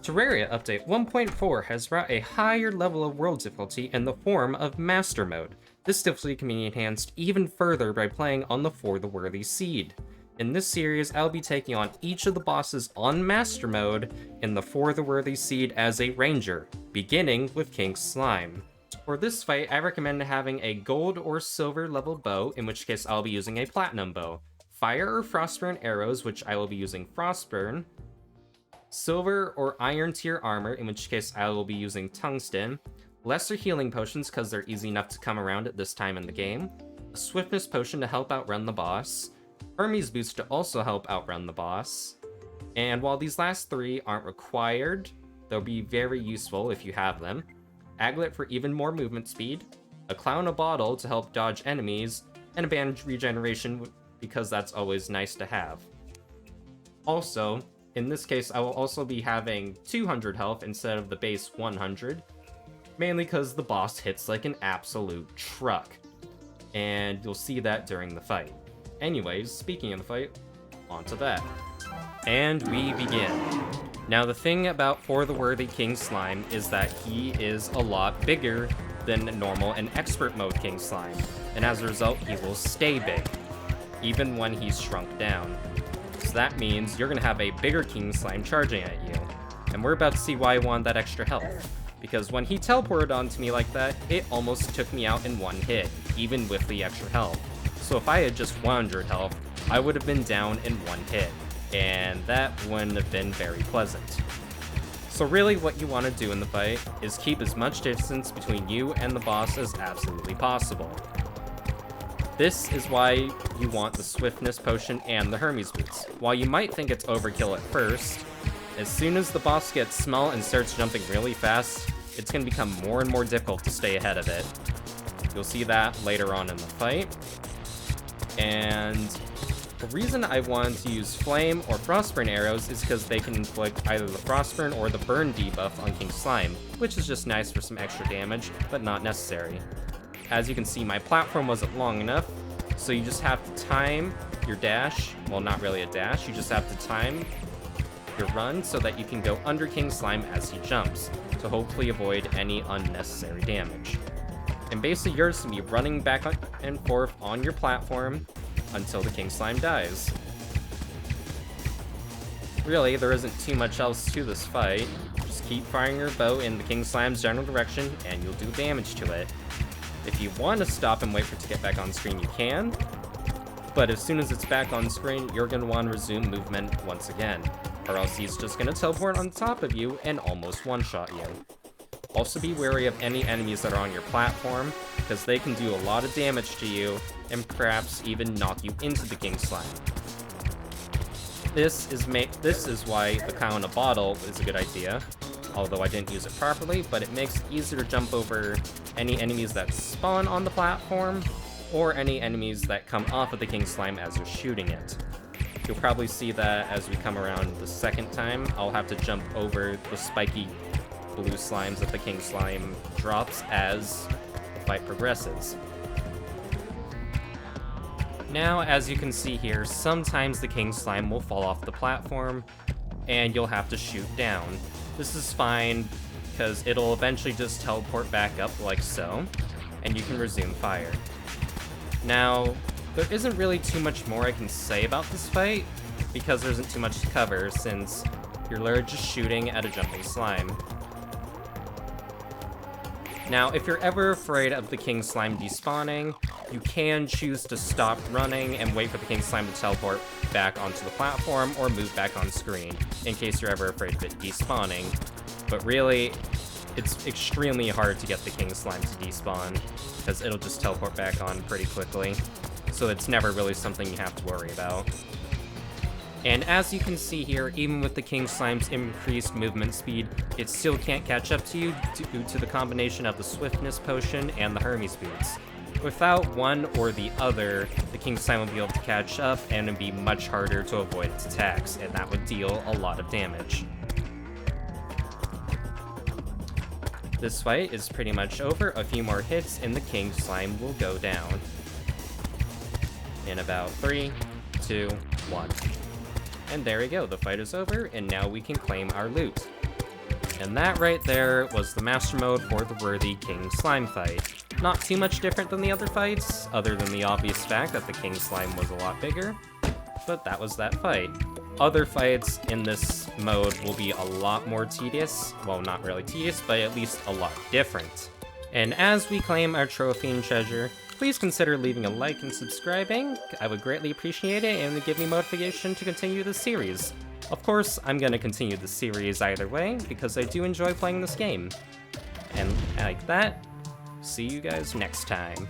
Terraria Update 1.4 has brought a higher level of world difficulty in the form of Master Mode. This difficulty can be enhanced even further by playing on the For the Worthy Seed. In this series, I'll be taking on each of the bosses on Master Mode in the For the Worthy Seed as a Ranger, beginning with King Slime. For this fight, I recommend having a gold or silver level bow, in which case I'll be using a platinum bow, fire or frostburn arrows, which I will be using frostburn, silver or iron tier armor, in which case I will be using tungsten, lesser healing potions because they're easy enough to come around at this time in the game, a swiftness potion to help outrun the boss, Hermes boost to also help outrun the boss, and while these last three aren't required, they'll be very useful if you have them, aglet for even more movement speed, a clown a bottle to help dodge enemies, and a bandage regeneration because that's always nice to have. Also, in this case, I will also be having 200 health instead of the base 100, mainly because the boss hits like an absolute truck, and you'll see that during the fight. Anyways, speaking of the fight, onto that. And we begin. Now the thing about For the Worthy King Slime is that he is a lot bigger than normal and expert mode King Slime, and as a result, he will stay big, even when he's shrunk down. So that means you're gonna have a bigger King Slime charging at you. And we're about to see why I wanted that extra health. Because when he teleported onto me like that, it almost took me out in one hit, even with the extra health. So if I had just 100 health, I would have been down in one hit. And that wouldn't have been very pleasant. So really what you want to do in the fight is keep as much distance between you and the boss as absolutely possible. This is why you want the Swiftness Potion and the Hermes Boots. While you might think it's overkill at first, as soon as the boss gets small and starts jumping really fast, it's going to become more and more difficult to stay ahead of it. You'll see that later on in the fight. And the reason I wanted to use Flame or Frostburn arrows is because they can inflict either the Frostburn or the Burn debuff on King Slime, which is just nice for some extra damage, but not necessary. As you can see, my platform wasn't long enough, so you just have to time your dash. Well, not really a dash, you just have to time your run so that you can go under King Slime as he jumps, to hopefully avoid any unnecessary damage. And basically, you're just going to be running back and forth on your platform until the King Slime dies. Really, there isn't too much else to this fight. Just keep firing your bow in the King Slime's general direction, and you'll do damage to it. If you want to stop and wait for it to get back on screen, you can, but as soon as it's back on screen, you're going to want to resume movement once again, or else he's just going to teleport on top of you and almost one-shot you. Also be wary of any enemies that are on your platform, because they can do a lot of damage to you, and perhaps even knock you into the King Slime. This is why the cow in a bottle is a good idea, although I didn't use it properly, but it makes it easier to jump over any enemies that spawn on the platform, or any enemies that come off of the King Slime as you're shooting it. You'll probably see that as we come around the second time, I'll have to jump over the spiky blue slimes that the King Slime drops as the fight progresses. Now, as you can see here, sometimes the King Slime will fall off the platform, and you'll have to shoot down. This is fine, because it'll eventually just teleport back up like so, and you can resume fire. Now, there isn't really too much more I can say about this fight, because there isn't too much to cover, since you're literally just shooting at a jumping slime. Now, if you're ever afraid of the King Slime despawning, you can choose to stop running and wait for the King Slime to teleport back onto the platform or move back on screen, in case you're ever afraid of it despawning. But really, it's extremely hard to get the King Slime to despawn, because it'll just teleport back on pretty quickly, so it's never really something you have to worry about. And as you can see here, even with the King Slime's increased movement speed, it still can't catch up to you due to the combination of the Swiftness Potion and the Hermes Boots. Without one or the other, the King Slime will be able to catch up, and it'd be much harder to avoid its attacks, and that would deal a lot of damage. This fight is pretty much over. A few more hits, and the King Slime will go down. In about 3, 2, 1. And there we go, the fight is over, and now we can claim our loot. And that right there was the master mode for the Worthy King Slime fight. Not too much different than the other fights, other than the obvious fact that the King Slime was a lot bigger, but that was that fight. Other fights in this mode will be a lot more tedious. Well, not really tedious, but at least a lot different. And as we claim our trophy and treasure, please consider leaving a like and subscribing. I would greatly appreciate it and it would give me motivation to continue this series. Of course, I'm going to continue the series either way, because I do enjoy playing this game. And like that, see you guys next time.